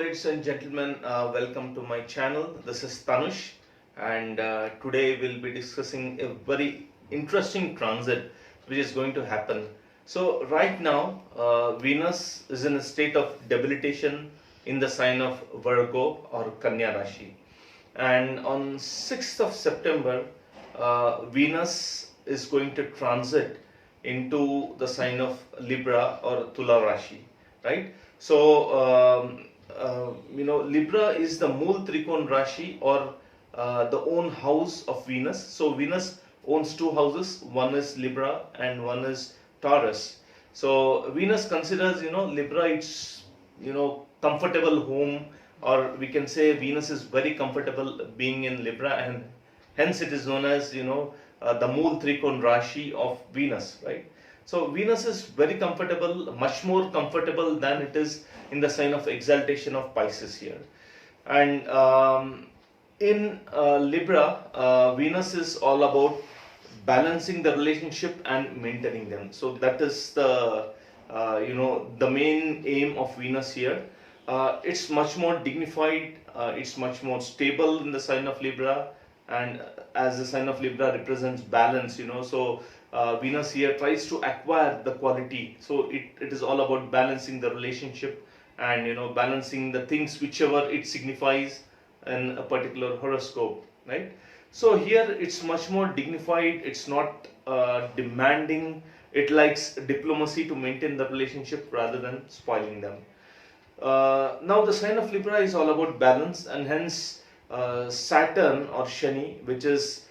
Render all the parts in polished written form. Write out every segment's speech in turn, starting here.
ladies and gentlemen, welcome to my channel. This is Tanush, and today we'll be discussing a very interesting transit which is going to happen. So right now, Venus is in a state of debilitation in the sign of Virgo or Kanya Rashi, and on 6th of September, Venus is going to transit into the sign of Libra or Tula Rashi, right? So, Libra is the Mool Trikon Rashi or the own house of Venus. So, Venus owns two houses, one is Libra and one is Taurus. So, Venus considers, Libra its, comfortable home, or we can say Venus is very comfortable being in Libra, and hence it is known as, the Mool Trikon Rashi of Venus, right? So Venus is very comfortable, much more comfortable than it is in the sign of exaltation of Pisces here. And in Libra, Venus is all about balancing the relationship and maintaining them. So that is the the main aim of Venus here. It's much more dignified. It's much more stable in the sign of Libra, and as the sign of Libra represents balance, so Venus here tries to acquire the quality. So it is all about balancing the relationship and balancing the things whichever it signifies in a particular horoscope, right? So here it's much more dignified. It's not demanding. It likes diplomacy to maintain the relationship rather than spoiling them. Now the sign of Libra is all about balance, and hence Saturn or Shani, which is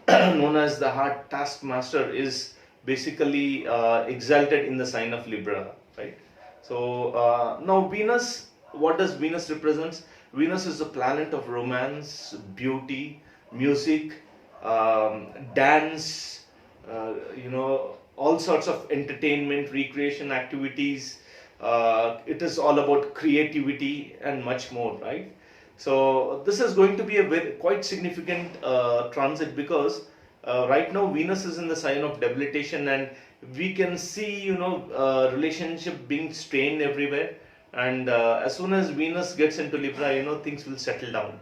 known as the hard taskmaster, is basically exalted in the sign of Libra, right? So now Venus, what does Venus represents? Venus is the planet of romance, beauty, music, dance, all sorts of entertainment, recreation activities. It is all about creativity and much more, right? So this is going to be a quite significant transit, because right now Venus is in the sign of debilitation, and we can see relationship being strained everywhere. And as soon as Venus gets into Libra, things will settle down,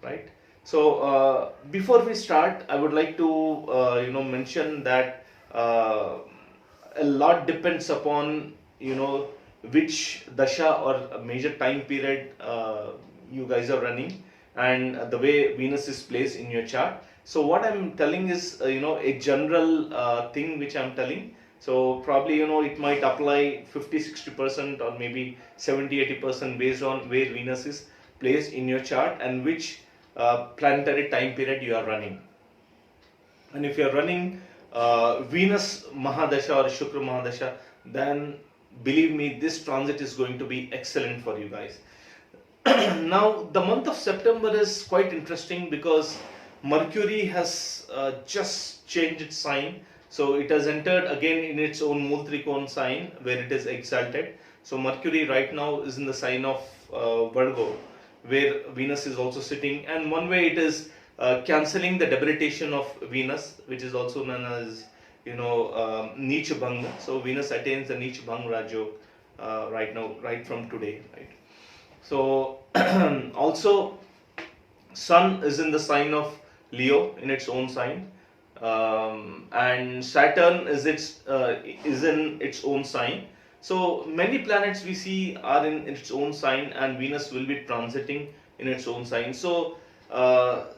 right? So before we start, I would like to mention that a lot depends upon which dasha or major time period you guys are running, and the way Venus is placed in your chart. So what I'm telling is a general thing which I'm telling. So probably it might apply 50-60% or maybe 70-80% based on where Venus is placed in your chart and which planetary time period you are running. And if you are running Venus Mahadasha or Shukra Mahadasha, then believe me, this transit is going to be excellent for you guys. Now the month of September is quite interesting, because Mercury has just changed its sign. So it has entered again in its own Mool Trikon sign where it is exalted. So Mercury right now is in the sign of Virgo, where Venus is also sitting, and one way it is cancelling the debilitation of Venus, which is also known as Neech Bhang. So Venus attains the Neech Bhang Rajyog right now, right from today, right? So also Sun is in the sign of Leo in its own sign, and Saturn is in its own sign. So many planets we see are in its own sign, and Venus will be transiting in its own sign. So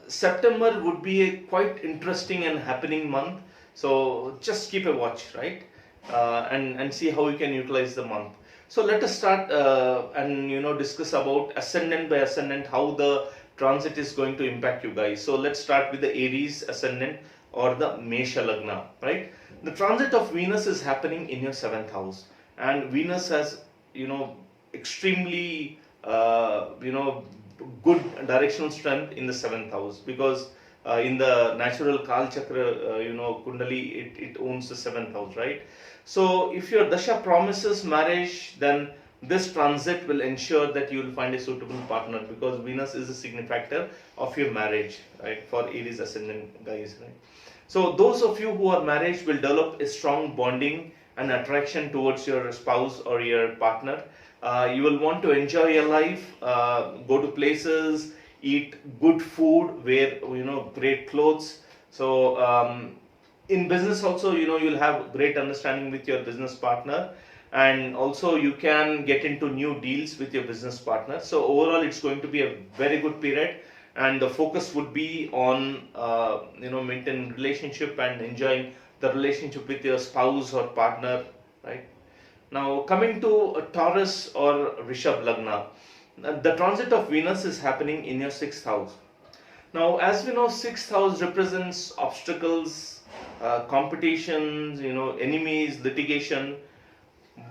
September would be a quite interesting and happening month. So just keep a watch, right? And see how you can utilize the month. So let us start and discuss about ascendant by ascendant, how the transit is going to impact you guys. So let's start with the Aries ascendant or the Mesha Lagna, right? The transit of Venus is happening in your 7th house, and Venus has extremely good directional strength in the 7th house, because in the natural Kal Chakra Kundali, it owns the 7th house, right? So if your dasha promises marriage, then this transit will ensure that you will find a suitable partner, because Venus is a signifactor of your marriage, right, for Aries ascendant guys, right? So those of you who are married will develop a strong bonding and attraction towards your spouse or your partner. You will want to enjoy your life, go to places, eat good food, wear great clothes. So in business also, you'll have great understanding with your business partner, and also you can get into new deals with your business partner. So overall it's going to be a very good period, and the focus would be on maintaining relationship and enjoying the relationship with your spouse or partner, right? Now coming to Taurus or Vrishab Lagna, the transit of Venus is happening in your sixth house. Now, as we know, sixth house represents obstacles, competitions, enemies, litigation.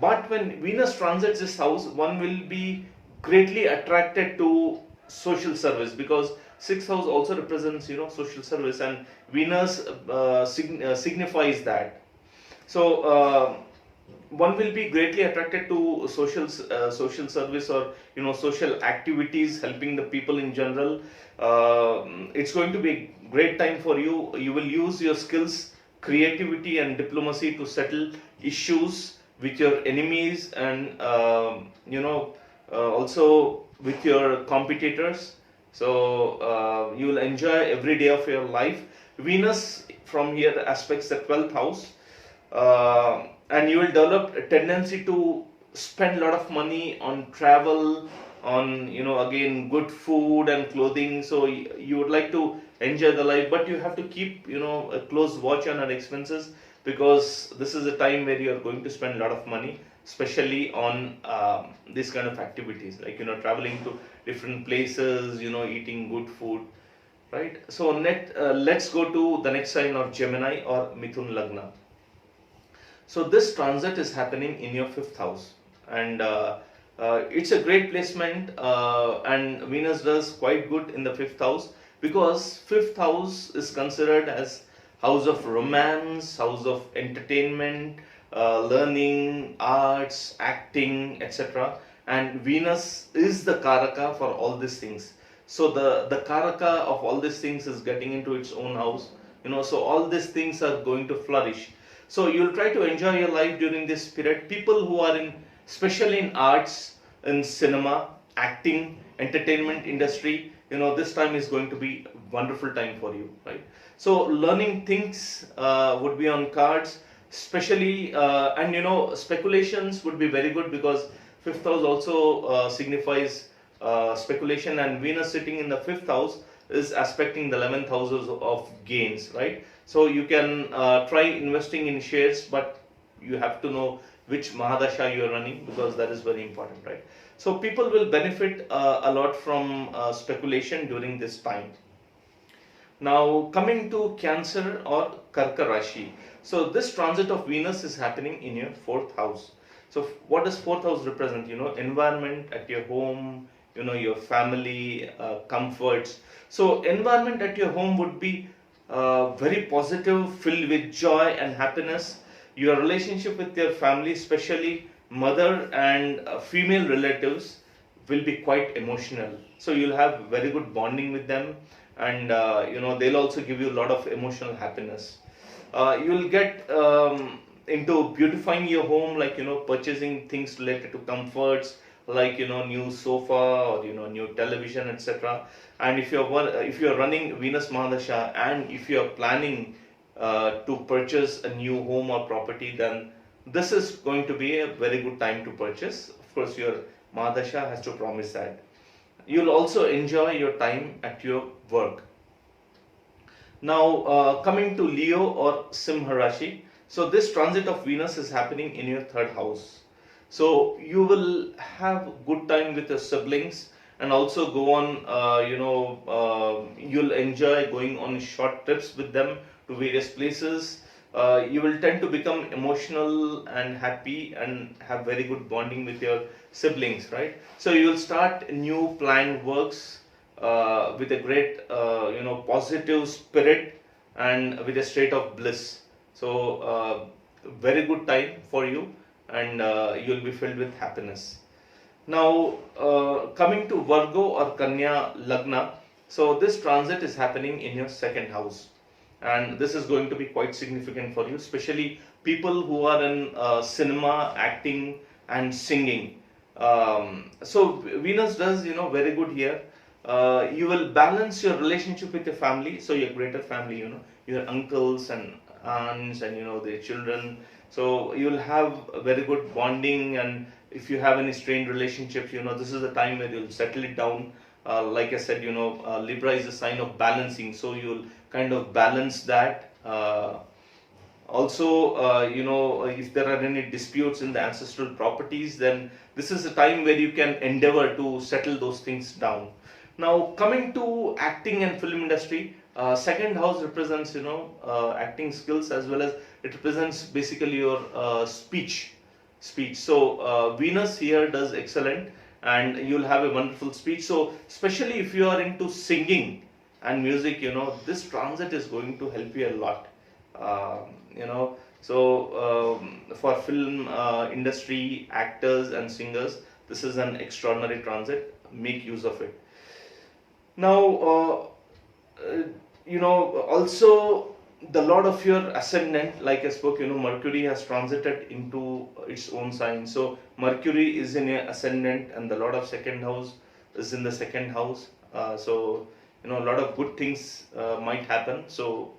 But when Venus transits this house, one will be greatly attracted to social service, because sixth house also represents social service, and Venus signifies that. So one will be greatly attracted to social service, or social activities, helping the people in general. It's going to be a great time for you. You will use your skills, creativity and diplomacy to settle issues with your enemies, and also with your competitors. So you will enjoy every day of your life. Venus from here aspects the 12th house, and you will develop a tendency to spend a lot of money on travel, on again good food and clothing. So you would like to enjoy the life, but you have to keep a close watch on your expenses, because this is a time where you are going to spend a lot of money, especially on this kind of activities, like traveling to different places, eating good food, right? So let's go to the next sign of Gemini or Mithun Lagna. So this transit is happening in your fifth house, and it's a great placement, and Venus does quite good in the fifth house, because fifth house is considered as house of romance, house of entertainment, learning, arts, acting, etc. And Venus is the karaka for all these things. So the karaka of all these things is getting into its own house. So all these things are going to flourish. So you'll try to enjoy your life during this period. People who are especially in arts, in cinema, acting, entertainment industry, this time is going to be a wonderful time for you, right? So learning things would be on cards, especially, and speculations would be very good, because fifth house also signifies speculation, and Venus sitting in the fifth house is aspecting the 11th houses of gains, right? So you can try investing in shares, but you have to know which Mahadasha you are running, because that is very important, right? So people will benefit a lot from speculation during this time. Now coming to Cancer or Karka Rashi. So this transit of Venus is happening in your fourth house. So what does fourth house represent? Environment at your home, your family, comforts. So environment at your home would be very positive, filled with joy and happiness. Your relationship with your family, especially mother and female relatives, will be quite emotional. So you'll have very good bonding with them, and they'll also give you a lot of emotional happiness. You'll get into beautifying your home, like purchasing things related to comforts, like new sofa, or new television, etc. And if you're running Venus Mahadasha, and if you're planning to purchase a new home or property, then this is going to be a very good time to purchase. Of course, your Mahadasha has to promise that. You'll also enjoy your time at your work. Now coming to Leo or Simha Rashi. So this transit of Venus is happening in your third house. So you will have good time with your siblings, and also go on, you'll enjoy going on short trips with them to various places. You will tend to become emotional and happy, and have very good bonding with your siblings, right? So you will start new planned works with a great, positive spirit, and with a state of bliss. So very good time for you, and you'll be filled with happiness. Now coming to Virgo or Kanya Lagna. So this transit is happening in your second house, and this is going to be quite significant for you, especially people who are in cinema, acting and singing. So Venus does, very good here. You will balance your relationship with your family, so your greater family, your uncles and aunts and their children. So you will have a very good bonding, and if you have any strained relationships, this is the time where you'll settle it down. Like I said, Libra is a sign of balancing, so you'll kind of balance that. Also, if there are any disputes in the ancestral properties, then this is a time where you can endeavor to settle those things down. Now, coming to acting and film industry, second house represents, acting skills, as well as it represents basically your speech. So Venus here does excellent, and you'll have a wonderful speech. So especially if you are into singing and music, this transit is going to help you a lot. For film industry, actors and singers, this is an extraordinary transit. Make use of it. Now, also the Lord of your ascendant, like I spoke, Mercury has transited into its own sign. So Mercury is in your ascendant, and the Lord of second house is in the second house. So a lot of good things might happen. So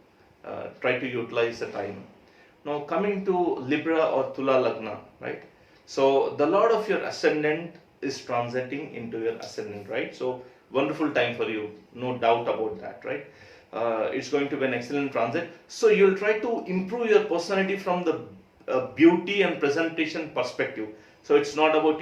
try to utilize the time. Now coming to Libra or Tula Lagna, right? So the Lord of your ascendant is transiting into your ascendant, right? So wonderful time for you, no doubt about that, right? It's going to be an excellent transit. So you'll try to improve your personality from the beauty and presentation perspective. So it's not about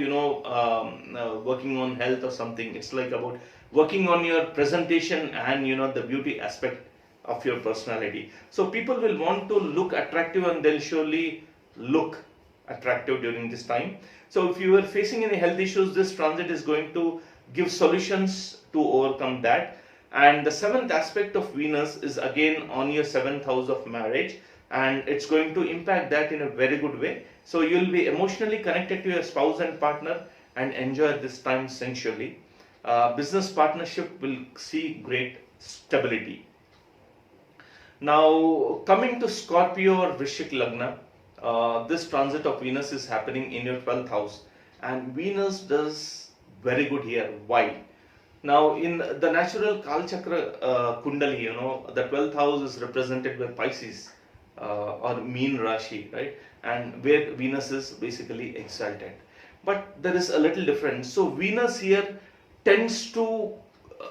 working on health or something. It's like about working on your presentation and the beauty aspect of your personality. So people will want to look attractive, and they'll surely look attractive during this time. So if you are facing any health issues, this transit is going to give solutions to overcome that. And the seventh aspect of Venus is again on your seventh house of marriage, and it's going to impact that in a very good way. So you'll be emotionally connected to your spouse and partner and enjoy this time sensually. Business partnership will see great stability. Now coming to Scorpio or Vrishik Lagna, this transit of Venus is happening in your 12th house, and Venus does very good here. Why? Now in the natural Kal Chakra Kundali, the 12th house is represented by Pisces or mean Rashi, right? And where Venus is basically exalted. But there is a little difference. So Venus here tends to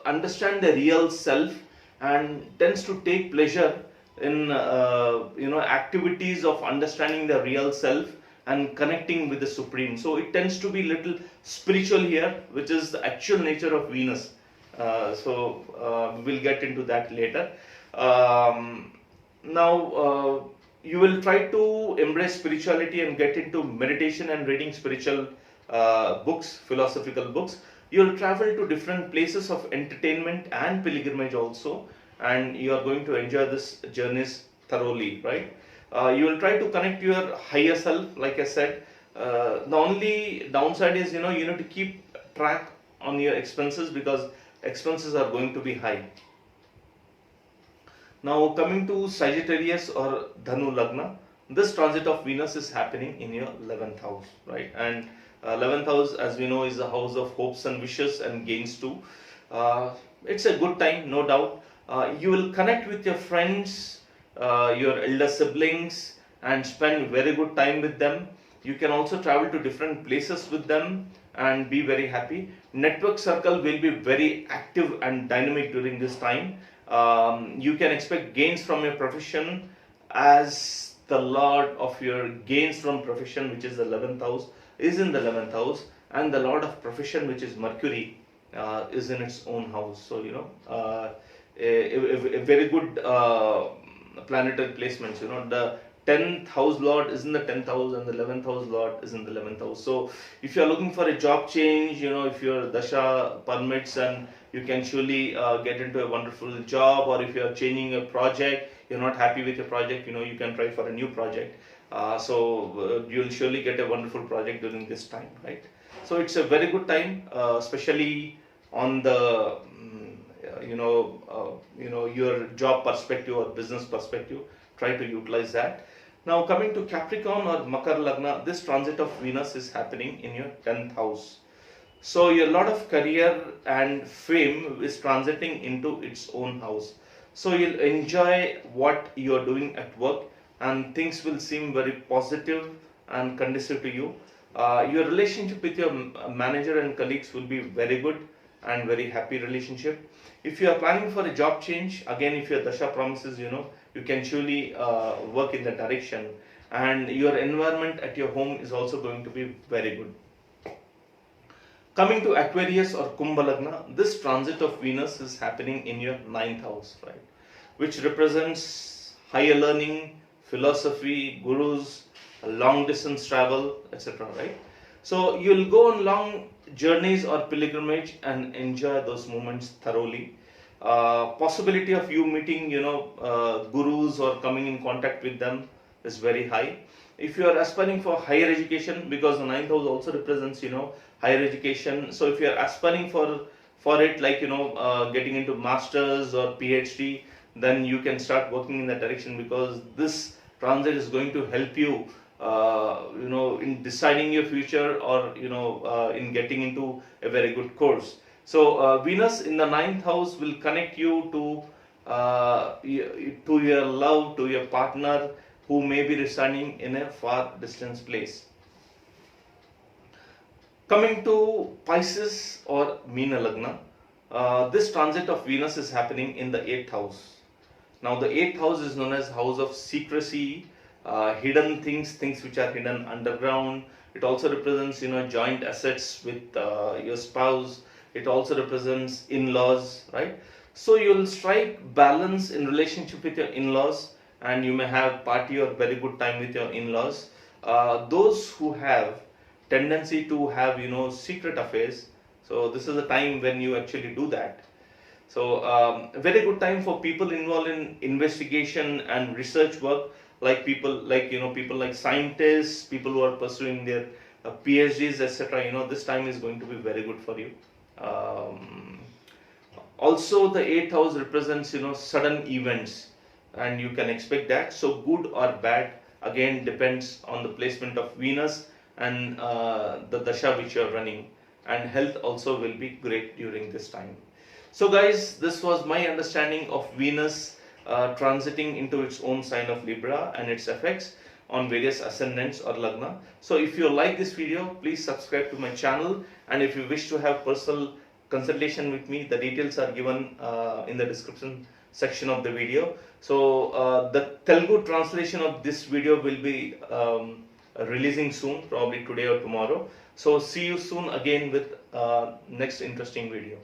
understand the real self and tends to take pleasure in activities of understanding the real self and connecting with the supreme. So it tends to be little spiritual here, which is the actual nature of Venus. We'll get into that later. Now you will try to embrace spirituality and get into meditation and reading spiritual books, philosophical books. You'll travel to different places of entertainment and pilgrimage also, and you are going to enjoy this journeys thoroughly, right? You will try to connect your higher self, like I said. The only downside is, you need to keep track on your expenses, because expenses are going to be high. Now coming to Sagittarius or Dhanu Lagna, this transit of Venus is happening in your 11th house, right? And 11th house, as we know, is the house of hopes and wishes and gains too. It's a good time, no doubt. You will connect with your friends, your elder siblings, and spend very good time with them. You can also travel to different places with them and be very happy. Network circle will be very active and dynamic during this time. You can expect gains from your profession, as the Lord of your gains from profession, which is the 11th house, is in the 11th house, and the Lord of profession, which is Mercury, is in its own house. So a very good planetary placements. The 10th house Lord is in the 10th house, and the 11th house Lord is in the 11th house. So if you are looking for a job change, if your dasha permits, and you can surely get into a wonderful job, or if you are changing a project, you're not happy with your project, you can try for a new project. You'll surely get a wonderful project during this time, right? So it's a very good time, especially on the your job perspective or business perspective. Try to utilize that. Now coming to Capricorn or Makar Lagna, this transit of Venus is happening in your 10th house. So a lot of career and fame is transiting into its own house. So you'll enjoy what you're doing at work and things will seem very positive and conducive to you. Your relationship with your manager and colleagues will be very good and very happy relationship. If you are planning for a job change, again if your dasha promises, you can surely work in that direction, and your environment at your home is also going to be very good. Coming to Aquarius or Kumbh Lagna, this transit of Venus is happening in your 9th house, right? Which represents higher learning, philosophy, gurus, long distance travel, etc. Right? So you'll go on long journeys or pilgrimage and enjoy those moments thoroughly. Possibility of you meeting, gurus or coming in contact with them is very high. If you are aspiring for higher education, because the 9th house also represents, higher education. So if you are aspiring for it, like getting into masters or PhD, then you can start working in that direction, because this transit is going to help you in deciding your future, or in getting into a very good course. So Venus in the 9th house will connect you to your love, to your partner who may be residing in a far distance place. Coming to Pisces or Meena Lagna, this transit of Venus is happening in the 8th house. Now the 8th house is known as house of secrecy, hidden things which are hidden underground. It also represents joint assets with your spouse. It also represents in-laws, right? So you'll strike balance in relationship with your in-laws, and you may have party or very good time with your in-laws. Those who have tendency to have secret affairs, so this is a time when you actually do that. So very good time for people involved in investigation and research work, like people like scientists, people who are pursuing their PhDs, etc. This time is going to be very good for you. Also the 8th house represents sudden events, and you can expect that. So good or bad again depends on the placement of Venus and the dasha which you are running, and health also will be great during this time. So guys, this was my understanding of Venus transiting into its own sign of Libra and its effects on various ascendants or lagna. So if you like this video, please subscribe to my channel, and if you wish to have personal consultation with me, the details are given in the description section of the video. So the Telugu translation of this video will be releasing soon, probably today or tomorrow. So see you soon again with next interesting video.